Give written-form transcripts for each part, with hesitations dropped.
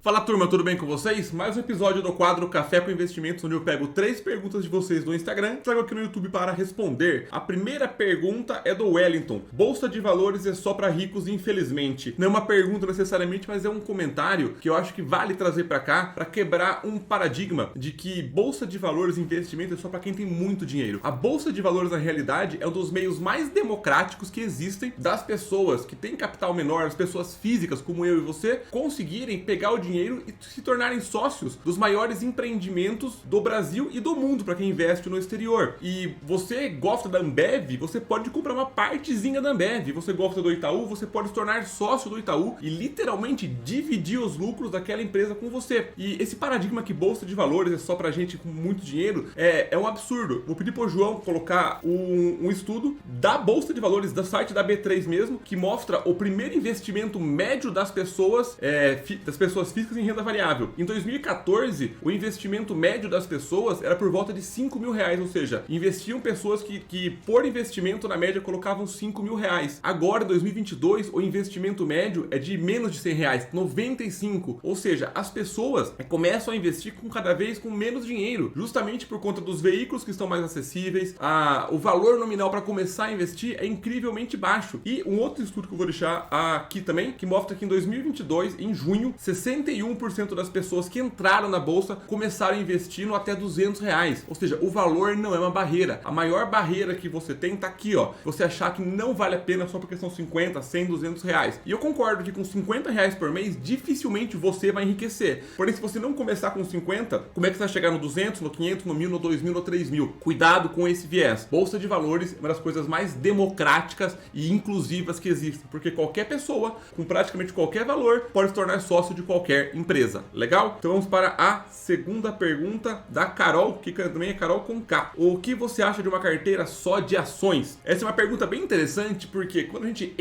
Fala turma, tudo bem com vocês? Mais um episódio do quadro Café com Investimentos, onde eu pego 3 perguntas de vocês do Instagram e trago aqui no YouTube para responder. A primeira pergunta é do Wellington. Bolsa de valores é só para ricos, infelizmente. Não é uma pergunta necessariamente, mas é um comentário que eu acho que vale trazer para cá para quebrar um paradigma de que bolsa de valores e investimento é só para quem tem muito dinheiro. A bolsa de valores, na realidade, é um dos meios mais democráticos que existem das pessoas que têm capital menor, as pessoas físicas como eu e você, conseguirem pegar o dinheiro e se tornarem sócios dos maiores empreendimentos do Brasil e do mundo para quem investe no exterior. E você gosta da Ambev, você pode comprar uma partezinha da Ambev. Você gosta do Itaú, você pode se tornar sócio do Itaú e literalmente dividir os lucros daquela empresa com você. E esse paradigma que bolsa de valores é só pra gente com muito dinheiro é um absurdo. Vou pedir pro João colocar um estudo da bolsa de valores do site da B3 mesmo, que mostra o primeiro investimento médio das pessoas físicas em renda variável. Em 2014, o investimento médio das pessoas era por volta de 5 mil reais, ou seja, investiam pessoas que por investimento na média colocavam 5 mil reais. Agora, em 2022, o investimento médio é de menos de 100 reais, 95. Ou seja, as pessoas começam a investir cada vez com menos dinheiro, justamente por conta dos veículos que estão mais acessíveis. O valor nominal para começar a investir é incrivelmente baixo. E um outro estudo que eu vou deixar aqui também, que mostra que em 2022, em junho, 61% das pessoas que entraram na bolsa começaram investindo até 200 reais. Ou seja, o valor não é uma barreira. A maior barreira que você tem tá aqui, ó. Você achar que não vale a pena só porque são 50, 100, 200 reais. E eu concordo que com 50 reais por mês, dificilmente você vai enriquecer. Porém, se você não começar com 50, como é que você vai chegar no 200, no 500, no 1000, no 2000, no 3000? Cuidado com esse viés. Bolsa de valores é uma das coisas mais democráticas e inclusivas que existem, porque qualquer pessoa, com praticamente qualquer valor, pode se tornar sócio de qualquer empresa. Legal? Então vamos para a segunda pergunta da Carol, que também é Carol com K. O que você acha de uma carteira só de ações? Essa é uma pergunta bem interessante, porque quando a gente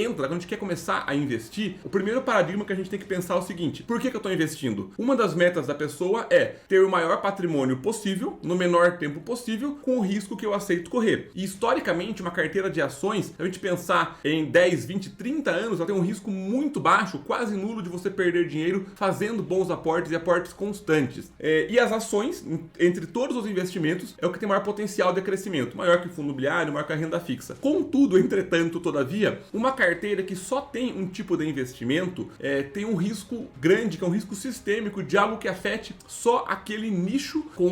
quer começar a investir, o primeiro paradigma que a gente tem que pensar é o seguinte: por que eu estou investindo? Uma das metas da pessoa é ter o maior patrimônio possível, no menor tempo possível, com o risco que eu aceito correr. E historicamente, uma carteira de ações, se a gente pensar em 10, 20, 30 anos, ela tem um risco muito baixo, quase nulo, de você perder dinheiro fazendo bons aportes e aportes constantes. E as ações, entre todos os investimentos, é o que tem maior potencial de crescimento, maior que o fundo imobiliário, maior que a renda fixa. Contudo, entretanto, todavia, uma carteira que só tem um tipo de investimento tem um risco grande, que é um risco sistêmico de algo que afete só aquele nicho, com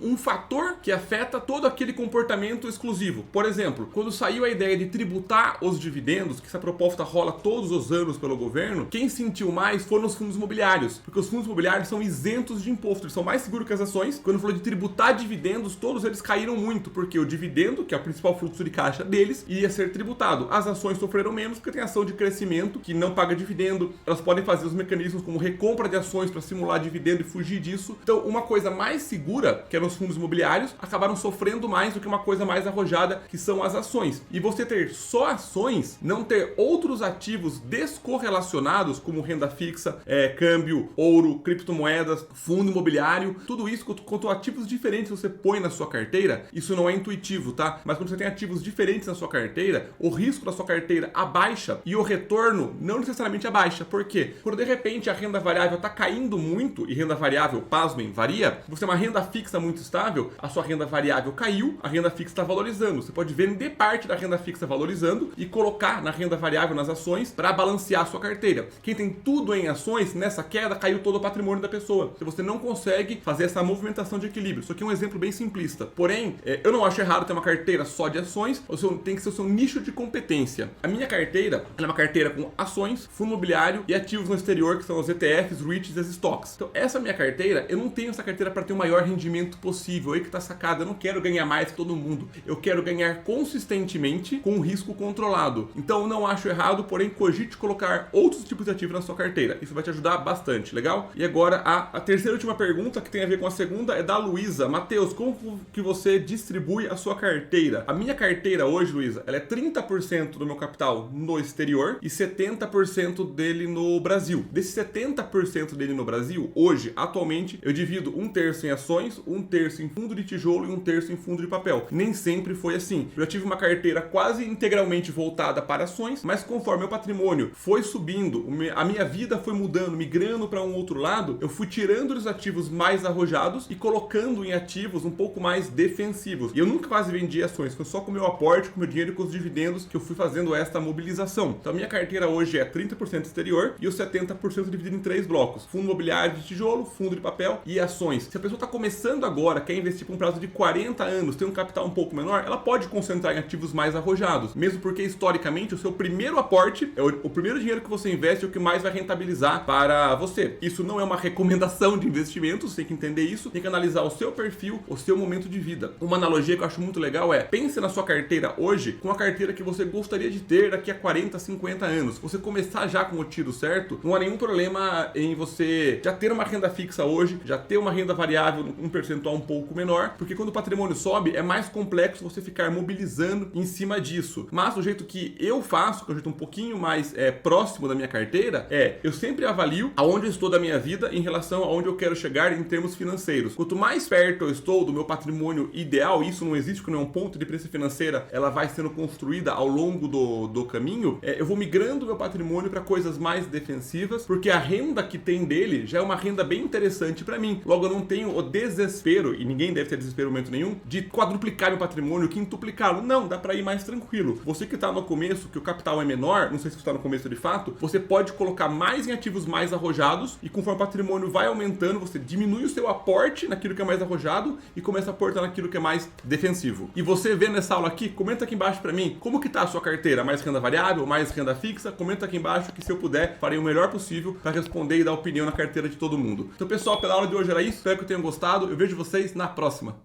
um fator que afeta todo aquele comportamento exclusivo. Por exemplo, quando saiu a ideia de tributar os dividendos, que essa proposta rola todos os anos pelo governo, quem sentiu mais foram os fundos imobiliários, porque os fundos imobiliários são isentos de imposto, eles são mais seguros que as ações. Quando falou de tributar dividendos, todos eles caíram muito, porque o dividendo, que é o principal fluxo de caixa deles, ia ser tributado. As ações sofreram menos, porque tem ação de crescimento que não paga dividendo, elas podem fazer os mecanismos como recompra de ações para simular dividendo e fugir disso. Então, uma coisa mais segura, que eram os fundos imobiliários, acabaram sofrendo mais do que uma coisa mais arrojada, que são as ações. E você ter só ações, não ter outros ativos descorrelacionados, como renda fixa, câmbio, ouro, criptomoedas, fundo imobiliário, tudo isso quanto ativos diferentes você põe na sua carteira, isso não é intuitivo, tá? Mas quando você tem ativos diferentes na sua carteira, o risco da sua carteira abaixa e o retorno não necessariamente abaixa. Por quê? Quando de repente a renda variável está caindo muito, e renda variável, pasmem, varia, você tem uma renda fixa muito estável, a sua renda variável caiu, a renda fixa está valorizando. Você pode vender parte da renda fixa valorizando e colocar na renda variável, nas ações, para balancear a sua carteira. Quem tem tudo em ações, nessa queda caiu todo o patrimônio da pessoa. Se você não consegue fazer essa movimentação de equilíbrio. Isso aqui é um exemplo bem simplista. Porém, eu não acho errado ter uma carteira só de ações, tem que ser o seu nicho de competência. A minha carteira, ela é uma carteira com ações, fundo imobiliário e ativos no exterior, que são os ETFs, REITs e as stocks. Então, essa minha carteira, eu não tenho essa carteira para ter o maior rendimento possível. Aí que tá sacada, eu não quero ganhar mais que todo mundo. Eu quero ganhar consistentemente com um risco controlado. Então, eu não acho errado, porém, cogite colocar outros tipos de ativos na sua carteira. Isso vai te ajudar bastante, legal? E agora, a terceira e última pergunta, que tem a ver com a segunda, é da Luísa. Matheus, como que você distribui a sua carteira? A minha carteira hoje, Luísa, ela é 30% do meu capital no exterior e 70% dele no Brasil. Desse 70% dele no Brasil, hoje, atualmente, eu divido 1/3 em ações, 1/3 em fundo de tijolo e 1/3 em fundo de papel. Nem sempre foi assim. Eu já tive uma carteira quase integralmente voltada para ações, mas conforme meu patrimônio foi subindo, a minha vida foi mudando, migrando para para um outro lado, eu fui tirando os ativos mais arrojados e colocando em ativos um pouco mais defensivos. E eu nunca quase vendi ações, foi só com o meu aporte, com o meu dinheiro e com os dividendos que eu fui fazendo esta mobilização. Então a minha carteira hoje é 30% exterior e os 70% dividido em 3 blocos: fundo imobiliário de tijolo, fundo de papel e ações. Se a pessoa está começando agora, quer investir por um prazo de 40 anos, tem um capital um pouco menor, ela pode concentrar em ativos mais arrojados, mesmo porque historicamente o seu primeiro aporte é o primeiro dinheiro que você investe, é o que mais vai rentabilizar para você. Isso não é uma recomendação de investimento, você tem que entender isso, tem que analisar o seu perfil, o seu momento de vida. Uma analogia que eu acho muito legal é: pense na sua carteira hoje com a carteira que você gostaria de ter daqui a 40, 50 anos. Se você começar já com o tiro certo, não há nenhum problema em você já ter uma renda fixa hoje, já ter uma renda variável, um percentual um pouco menor, porque quando o patrimônio sobe, é mais complexo você ficar mobilizando em cima disso. Mas o jeito que eu faço, que é um jeito um pouquinho mais próximo da minha carteira, eu sempre avalio aonde eu estou da minha vida em relação aonde eu quero chegar em termos financeiros. Quanto mais perto eu estou do meu patrimônio ideal, isso não existe, porque não é um ponto de preço financeira, ela vai sendo construída ao longo do caminho, eu vou migrando meu patrimônio para coisas mais defensivas, porque a renda que tem dele já é uma renda bem interessante para mim. Logo, eu não tenho o desespero, e ninguém deve ter desespero em momento nenhum, de quadruplicar meu patrimônio, quintuplicá-lo. Não, dá para ir mais tranquilo. Você que está no começo, que o capital é menor, não sei se você está no começo de fato, você pode colocar mais em ativos mais arrojados, e conforme o patrimônio vai aumentando, você diminui o seu aporte naquilo que é mais arrojado e começa a aportar naquilo que é mais defensivo. E você vê nessa aula aqui, comenta aqui embaixo para mim, como que tá a sua carteira? Mais renda variável, mais renda fixa? Comenta aqui embaixo que, se eu puder, farei o melhor possível para responder e dar opinião na carteira de todo mundo. Então, pessoal, pela aula de hoje era isso. Espero que tenham gostado. Eu vejo vocês na próxima.